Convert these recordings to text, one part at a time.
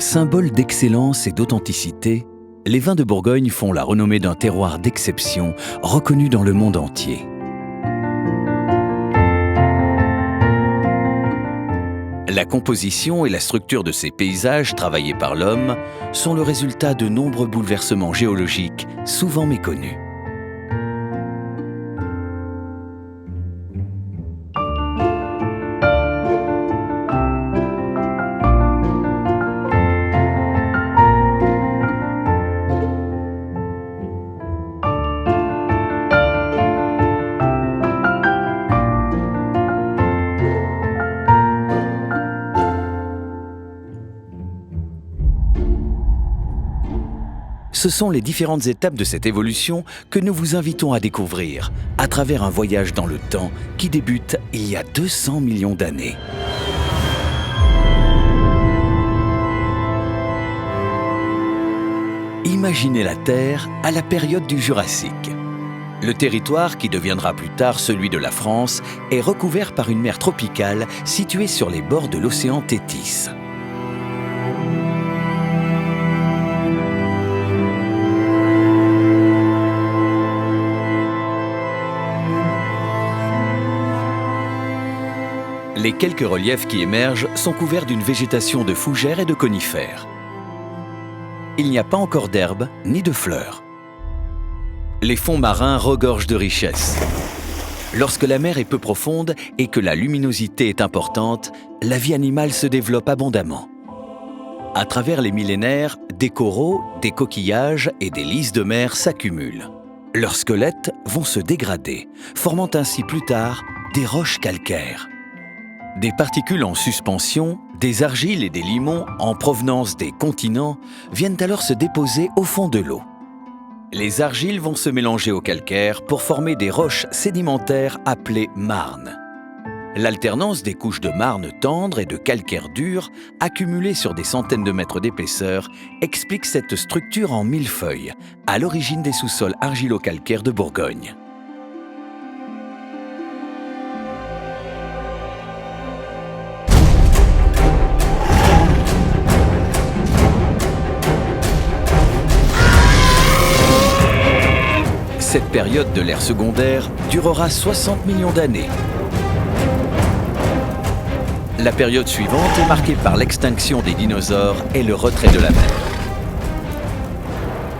Symbole d'excellence et d'authenticité, les vins de Bourgogne font la renommée d'un terroir d'exception reconnu dans le monde entier. La composition et la structure de ces paysages travaillés par l'homme sont le résultat de nombreux bouleversements géologiques souvent méconnus. Ce sont les différentes étapes de cette évolution que nous vous invitons à découvrir à travers un voyage dans le temps qui débute il y a 200 millions d'années. Imaginez la Terre à la période du Jurassique. Le territoire, qui deviendra plus tard celui de la France, est recouvert par une mer tropicale située sur les bords de l'océan Thétis. Les quelques reliefs qui émergent sont couverts d'une végétation de fougères et de conifères. Il n'y a pas encore d'herbes ni de fleurs. Les fonds marins regorgent de richesses. Lorsque la mer est peu profonde et que la luminosité est importante, la vie animale se développe abondamment. À travers les millénaires, des coraux, des coquillages et des lys de mer s'accumulent. Leurs squelettes vont se dégrader, formant ainsi plus tard des roches calcaires. Des particules en suspension, des argiles et des limons en provenance des continents viennent alors se déposer au fond de l'eau. Les argiles vont se mélanger au calcaire pour former des roches sédimentaires appelées marnes. L'alternance des couches de marnes tendres et de calcaire dur, accumulées sur des centaines de mètres d'épaisseur, explique cette structure en millefeuille, à l'origine des sous-sols argilo-calcaires de Bourgogne. Cette période de l'ère secondaire durera 60 millions d'années. La période suivante est marquée par l'extinction des dinosaures et le retrait de la mer.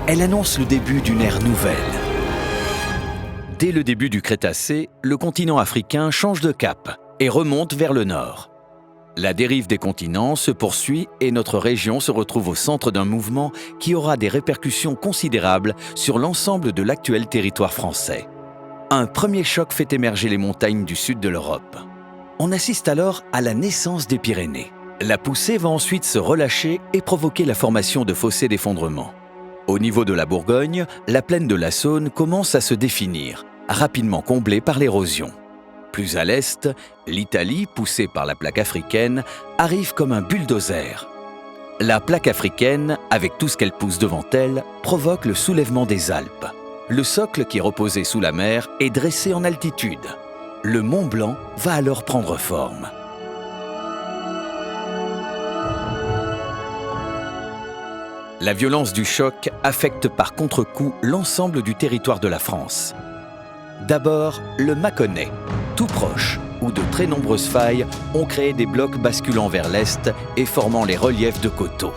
Elle annonce le début d'une ère nouvelle. Dès le début du Crétacé, le continent africain change de cap et remonte vers le nord. La dérive des continents se poursuit et notre région se retrouve au centre d'un mouvement qui aura des répercussions considérables sur l'ensemble de l'actuel territoire français. Un premier choc fait émerger les montagnes du sud de l'Europe. On assiste alors à la naissance des Pyrénées. La poussée va ensuite se relâcher et provoquer la formation de fossés d'effondrement. Au niveau de la Bourgogne, la plaine de la Saône commence à se définir, rapidement comblée par l'érosion. Plus à l'est, l'Italie, poussée par la plaque africaine, arrive comme un bulldozer. La plaque africaine, avec tout ce qu'elle pousse devant elle, provoque le soulèvement des Alpes. Le socle qui reposait sous la mer est dressé en altitude. Le Mont Blanc va alors prendre forme. La violence du choc affecte par contre-coup l'ensemble du territoire de la France. D'abord, le Mâconnais, tout proche, où de très nombreuses failles ont créé des blocs basculant vers l'est et formant les reliefs de coteaux.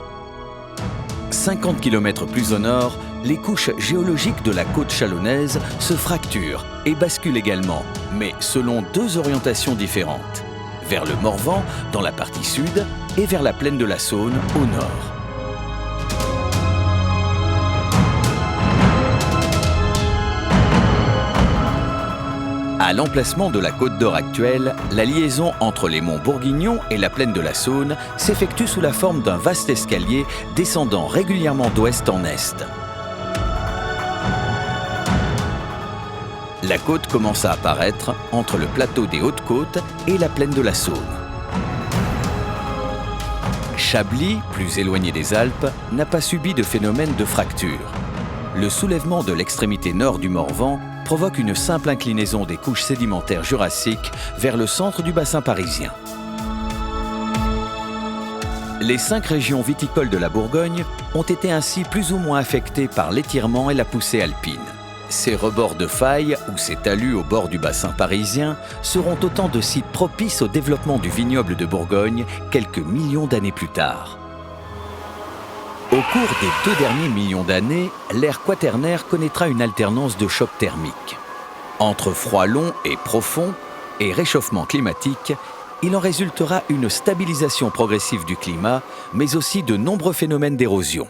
50 km plus au nord, les couches géologiques de la côte chalonnaise se fracturent et basculent également, mais selon deux orientations différentes, vers le Morvan dans la partie sud et vers la plaine de la Saône au nord. À l'emplacement de la Côte d'Or actuelle, la liaison entre les monts Bourguignon et la plaine de la Saône s'effectue sous la forme d'un vaste escalier descendant régulièrement d'ouest en est. La côte commence à apparaître entre le plateau des Hautes-Côtes et la plaine de la Saône. Chablis, plus éloigné des Alpes, n'a pas subi de phénomène de fracture. Le soulèvement de l'extrémité nord du Morvan provoque une simple inclinaison des couches sédimentaires jurassiques vers le centre du bassin parisien. Les 5 régions viticoles de la Bourgogne ont été ainsi plus ou moins affectées par l'étirement et la poussée alpine. Ces rebords de failles ou ces talus au bord du bassin parisien seront autant de sites propices au développement du vignoble de Bourgogne quelques millions d'années plus tard. Au cours des 2 derniers millions d'années, l'ère quaternaire connaîtra une alternance de chocs thermiques. Entre froid long et profond et réchauffement climatique, il en résultera une stabilisation progressive du climat, mais aussi de nombreux phénomènes d'érosion.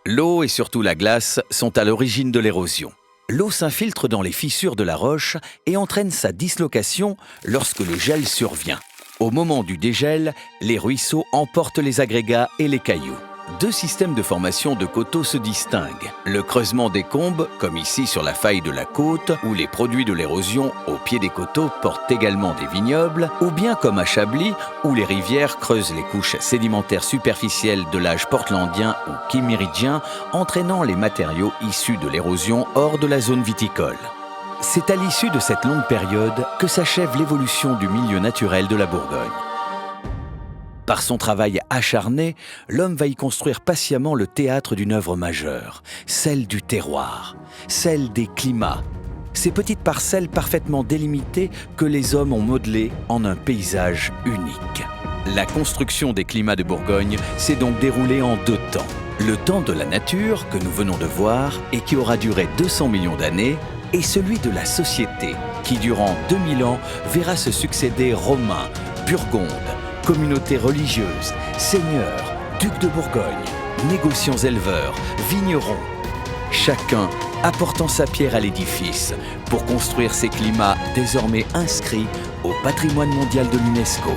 L'eau et surtout la glace sont à l'origine de l'érosion. L'eau s'infiltre dans les fissures de la roche et entraîne sa dislocation lorsque le gel survient. Au moment du dégel, les ruisseaux emportent les agrégats et les cailloux. 2 systèmes de formation de coteaux se distinguent. Le creusement des combes, comme ici sur la faille de la côte, où les produits de l'érosion au pied des coteaux portent également des vignobles, ou bien comme à Chablis, où les rivières creusent les couches sédimentaires superficielles de l'âge portlandien ou chiméridien, entraînant les matériaux issus de l'érosion hors de la zone viticole. C'est à l'issue de cette longue période que s'achève l'évolution du milieu naturel de la Bourgogne. Par son travail acharné, l'homme va y construire patiemment le théâtre d'une œuvre majeure, celle du terroir, celle des climats, ces petites parcelles parfaitement délimitées que les hommes ont modelées en un paysage unique. La construction des climats de Bourgogne s'est donc déroulée en 2 temps. Le temps de la nature, que nous venons de voir, et qui aura duré 200 millions d'années, et celui de la société, qui durant 2000 ans verra se succéder Romains, Burgondes, communautés religieuses, seigneurs, ducs de Bourgogne, négociants éleveurs, vignerons. Chacun apportant sa pierre à l'édifice pour construire ces climats désormais inscrits au patrimoine mondial de l'UNESCO.